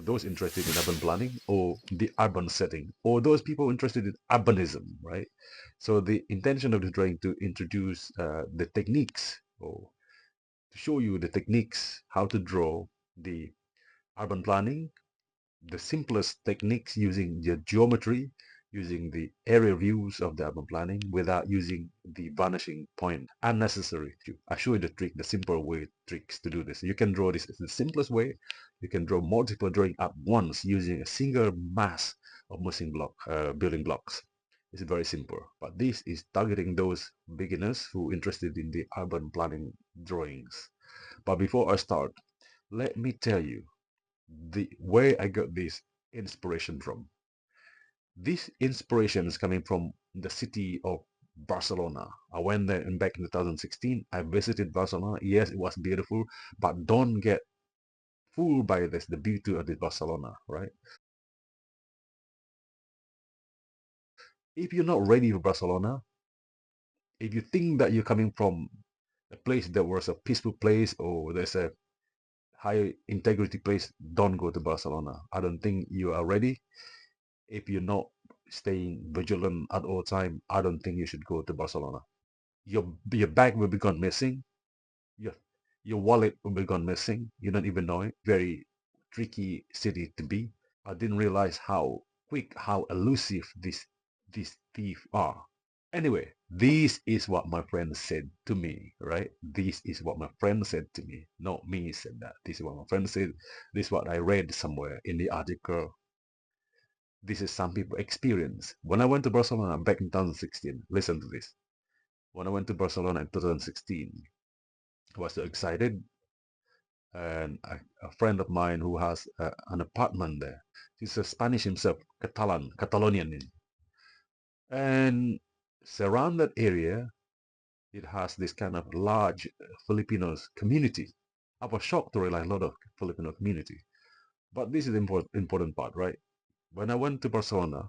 those interested in urban planning or the urban setting, or those people interested in urbanism, right? So the intention of the drawing to introduce the techniques, or to show you the techniques how to draw the urban planning, the simplest techniques using the geometry, using the area views of the urban planning without using the vanishing point unnecessary. I show you the trick, the simple way tricks to do this. You can draw this the simplest way. You can draw multiple drawing at once using a single mass of building blocks. It's very simple, but this is targeting those beginners who are interested in the urban planning drawings. But before I start, let me tell you the where I got this inspiration from. This inspiration is coming from the city of Barcelona. I went there back in 2016. I visited Barcelona. Yes, it was beautiful, but don't get fooled by this, the beauty of this Barcelona, right? If you're not ready for Barcelona, if you think that you're coming from a place that was a peaceful place or there's a high integrity place, don't go to Barcelona. I don't think you are ready. If you're not staying vigilant at all time, I don't think you should go to Barcelona. Your bag will be gone missing. Your your wallet will be gone missing. You don't even know it. Very tricky city to be. I didn't realize how quick, how elusive these thieves are. Anyway, this is what my friend said to me, right? This is what my friend said to me. Not me said that. This is what my friend said. This is what I read somewhere in the article. This is some people experience. When I went to Barcelona back in 2016, listen to this. When I went to Barcelona in 2016, I was so excited. And a friend of mine who has an apartment there, he's a Spanish himself, Catalonian. And surround that area, it has this kind of large Filipinos community. I was shocked to realize a lot of Filipino community. But this is the important part, right? When I went to Barcelona,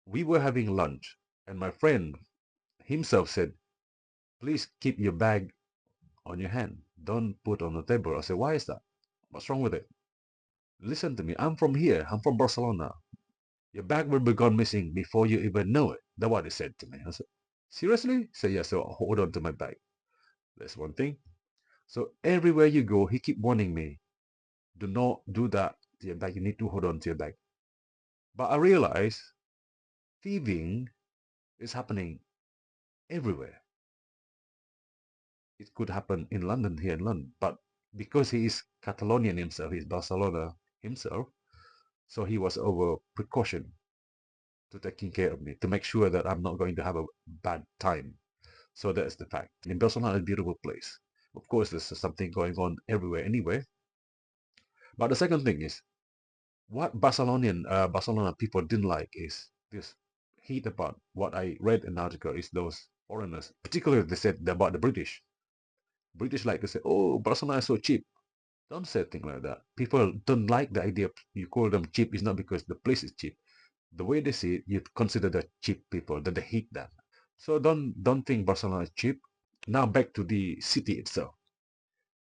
we were having lunch, and my friend himself said, please keep your bag on your hand. Don't put on the table. I said, why is that? What's wrong with it? Listen to me. I'm from here. I'm from Barcelona. Your bag will be gone missing before you even know it. That's what he said to me. I said, seriously? He said, yeah, so hold on to my bag. That's one thing. So everywhere you go, he keep warning me, do not do that to your bag. You need to hold on to your bag. But I realize thieving is happening everywhere. It could happen in London, here in London. But because he is Catalonian himself, he's Barcelona himself, so he was over precaution to taking care of me, to make sure that I'm not going to have a bad time. So that's the fact. In Barcelona is a beautiful place. Of course, there's something going on everywhere anyway. But the second thing is, what Barcelona people didn't like is this heat about what I read in the article is those foreigners, particularly they said about the British. British like to say, oh, Barcelona is so cheap. Don't say things like that. People don't like the idea you call them cheap is not because the place is cheap. The way they see it, you consider that cheap people, that they hate that. So don't think Barcelona is cheap. Now back to the city itself.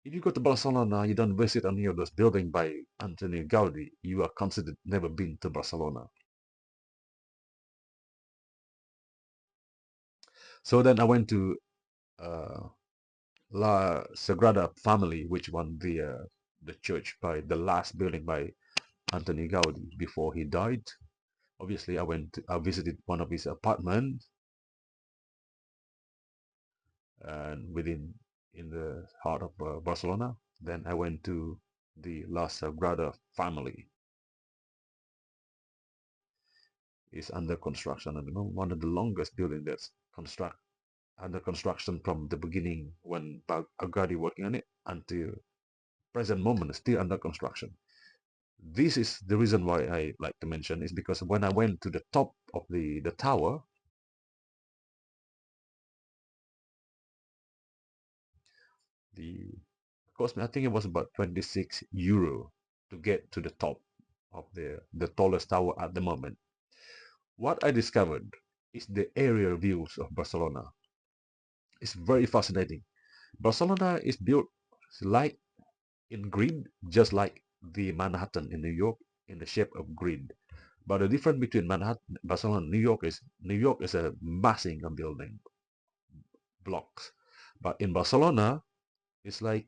If you go to Barcelona, you don't visit any of those buildings by Antonio Gaudi, you are considered never been to Barcelona. So then I went to uh, La Sagrada Family, which one the church by the last building by Anthony Gaudi before he died. Obviously, I visited one of his apartments, and within in the heart of Barcelona. Then I went to the La Sagrada Family. It's under construction. I know one of the longest building that's under construction from the beginning when Gaudi working on it until present moment, still under construction. This is the reason why I like to mention is because when I went to the top of the tower, the cost me I think it was about 26 euro to get to the top of the tallest tower at the moment. What I discovered is the aerial views of Barcelona. It's very fascinating. Barcelona is built like in grid, just like the Manhattan in New York in the shape of grid. But the difference between Manhattan, Barcelona, and New York is a massing of building blocks, but in Barcelona it's like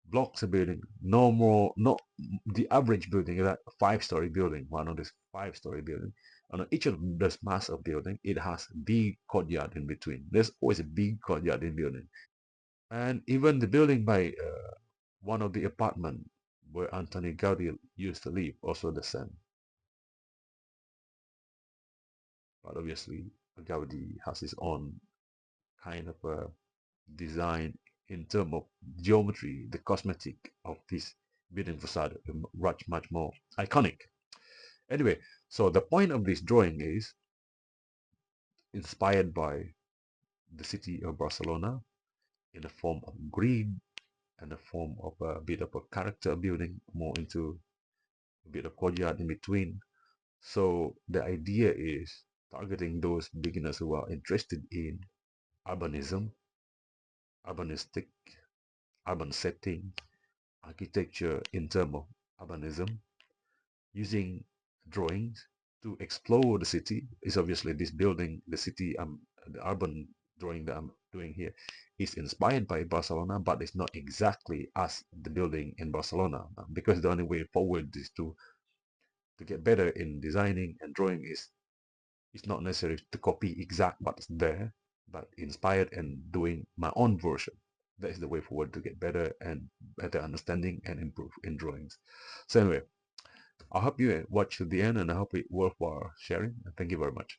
blocks of building. No more, not the average building is a 5-story building. One of this 5-story building. And on each of this mass of building, it has big courtyard in between. There's always a big courtyard in building. And even the building by one of the apartment where Anthony Gaudi used to live, also the same. But obviously, Gaudi has his own kind of design in terms of geometry, the cosmetic of this building facade, much more iconic. Anyway, so the point of this drawing is inspired by the city of Barcelona in the form of grid and the form of a bit of a character building, more into a bit of courtyard in between. So the idea is targeting those beginners who are interested in urbanism, urbanistic, urban setting, architecture in terms of urbanism, using drawings to explore the city. Is obviously this building, the city, the urban drawing that I'm doing here is inspired by Barcelona, but it's not exactly as the building in Barcelona, because the only way forward is to get better in designing and drawing is it's not necessary to copy exact what's there, but inspired and doing my own version. That is the way forward to get better and better understanding and improve in drawings. So anyway, I hope you watch to the end and I hope it worthwhile sharing. Thank you very much.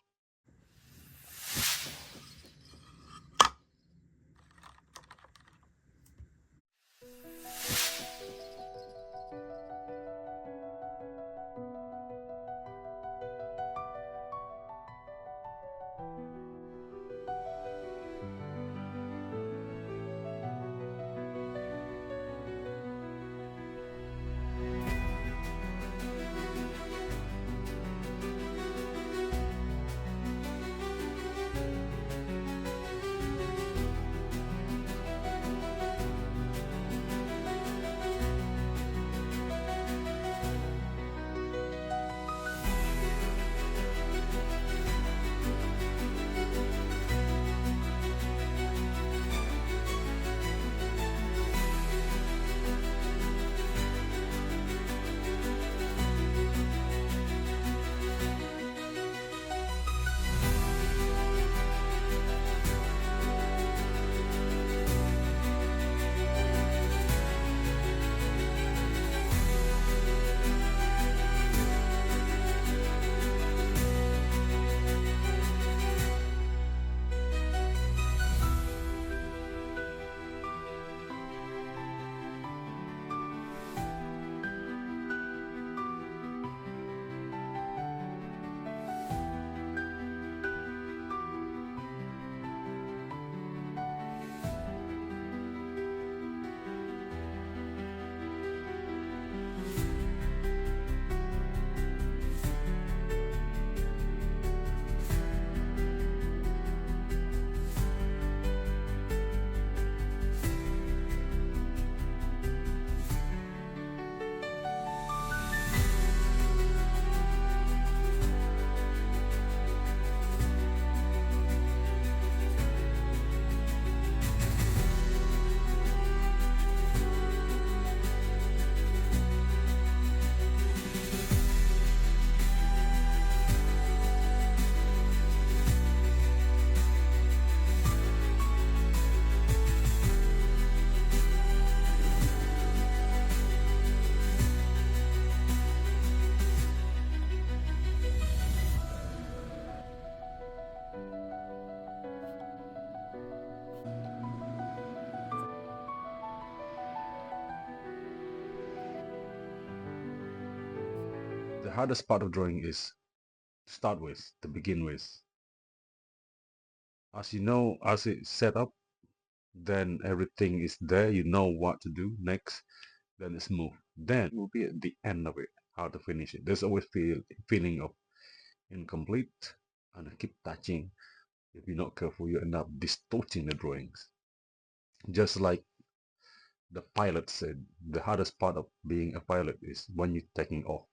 The hardest part of drawing is to start with, to begin with. As you know, as it's set up, then everything is there. You know what to do next. Then it's move. Then will be at the end of it, how to finish it. There's always feeling of incomplete, and I keep touching. If you're not careful, you end up distorting the drawings. Just like the pilot said the hardest part of being a pilot is when you're taking off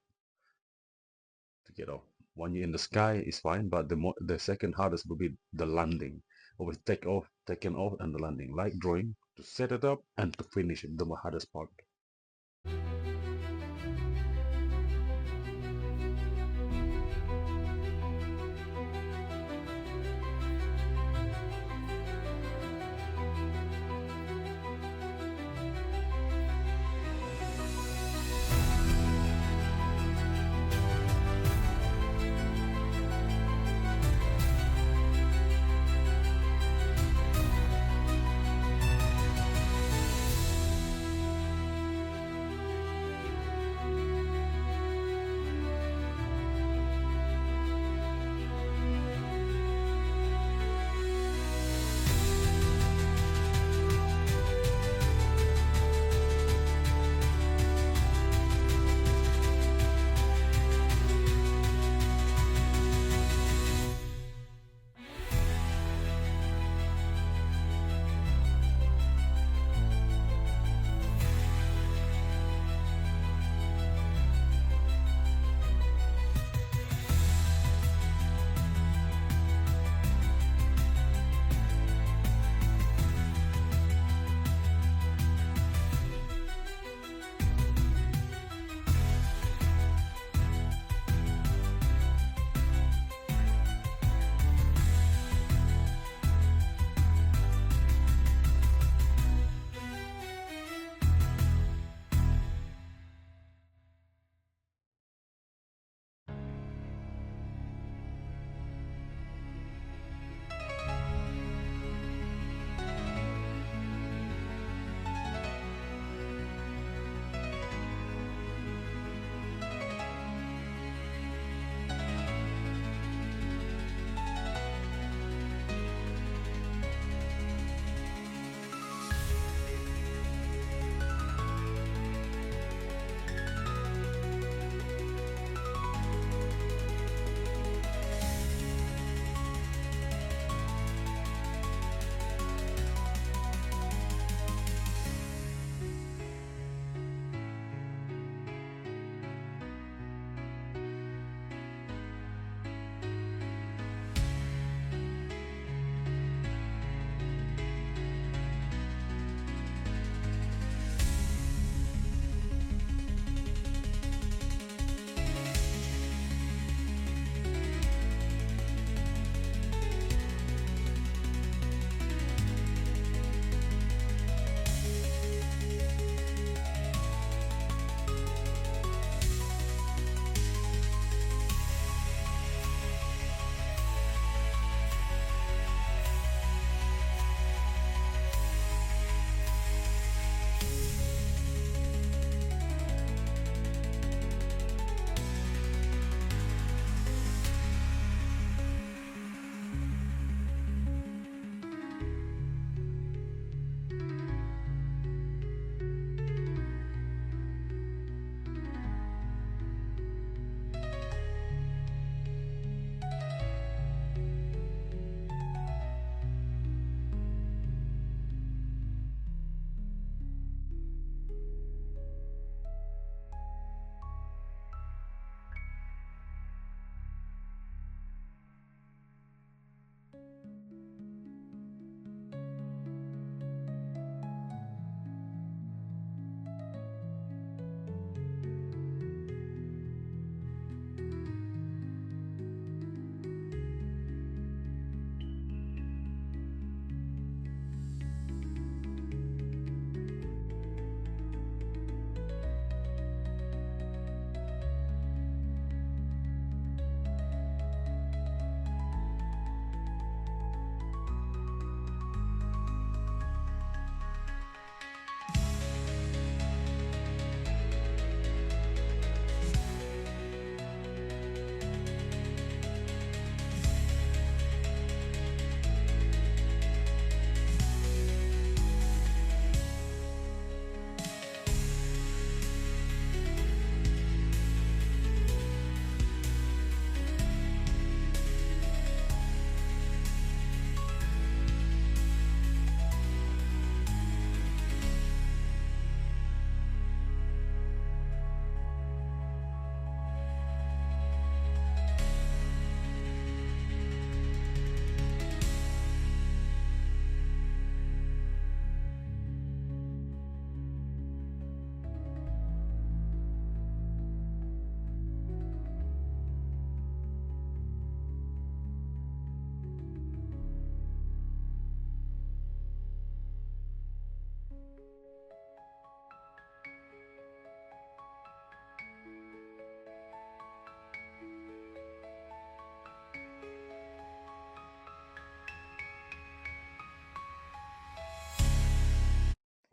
to get off. When you're in the sky is fine, but the second hardest will be the landing. Always take off, taking off, and the landing. Like drawing, to set it up and to finish it, the hardest part.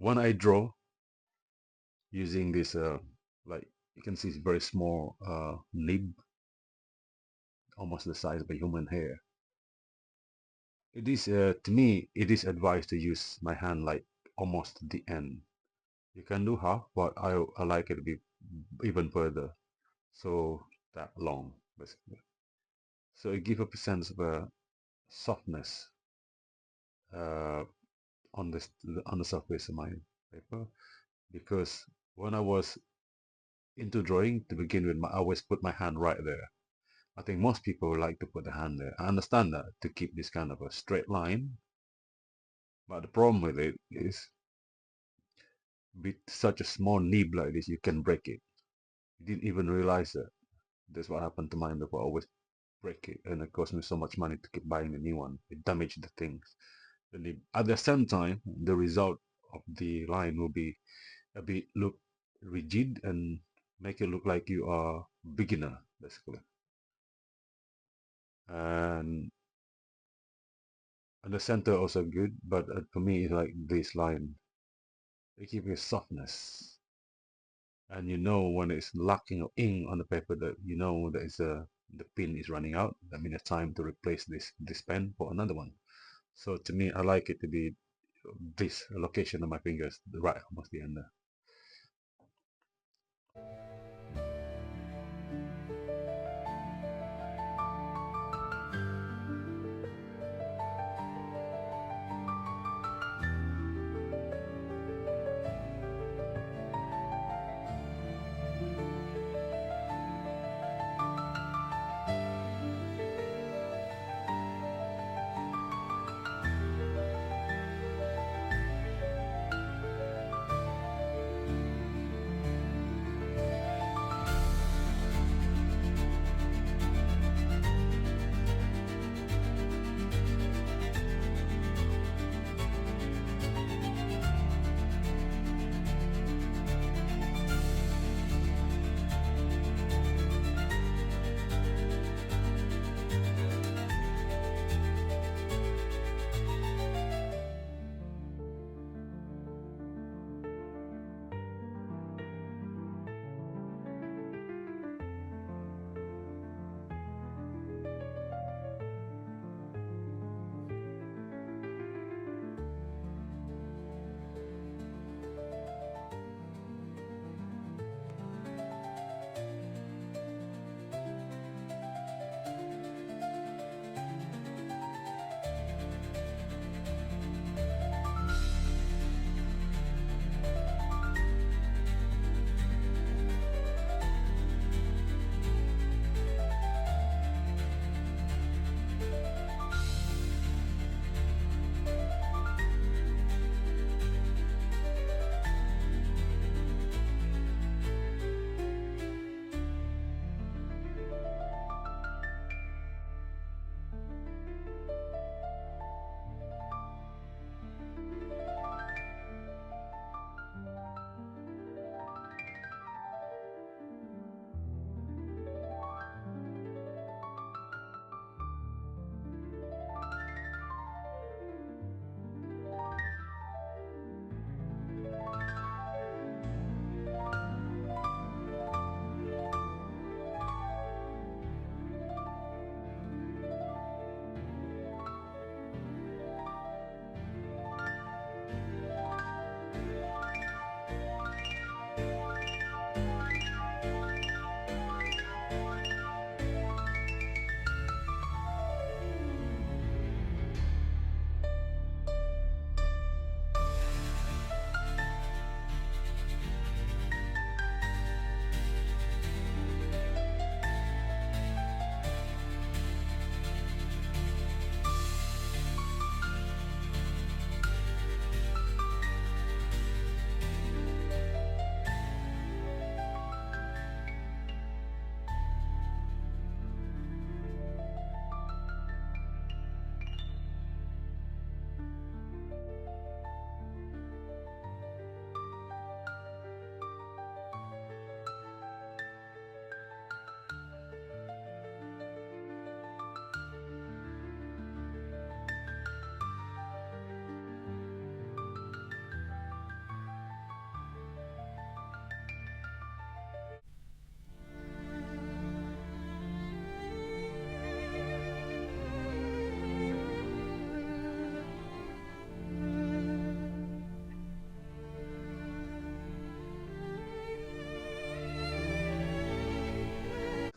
When I draw using this, like you can see, it's very small nib, almost the size of a human hair. It is, to me, it is advised to use my hand like almost the end. You can do half, but I like it to be even further, so that long, basically. So it gives a sense of softness uh, on this on the surface of my paper, because when I was into drawing to begin with, I always put my hand right there. I think most people like to put the hand there. I understand that to keep this kind of a straight line, but the problem with it is with such a small nib like this, you can break it. You didn't even realize that. That's what happened to mine before. I always break it, and it cost me so much money to keep buying a new one. It damaged the things. The nib. At the same time, the result of the line will be a bit look rigid and make it look like you are beginner, basically. And the center also good, but for me, it's like this line. It gives you softness, and you know when it's lacking of ink on the paper that you know that is the pin is running out. That means it's time to replace this pen for another one. So to me, I like it to be this location of my fingers, the right almost the end there.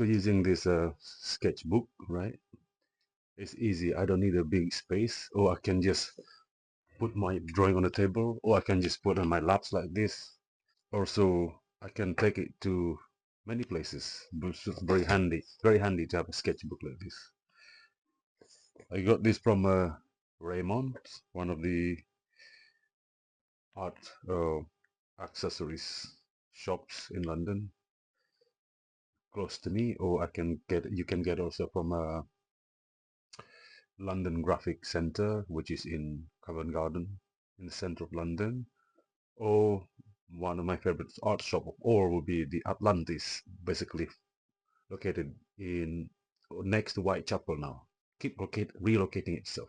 Because using this sketchbook, right? It's easy. I don't need a big space, or I can just put my drawing on the table, or I can just put on my laps like this. Also, I can take it to many places. It's very handy to have a sketchbook like this. I got this from Raymond, one of the art accessories shops in London, close to me. Or you can get also from a London Graphic Centre, which is in Covent Garden, in the centre of London. Or one of my favorite art shop of all would be the Atlantis, basically located in next to Whitechapel now. Relocating itself.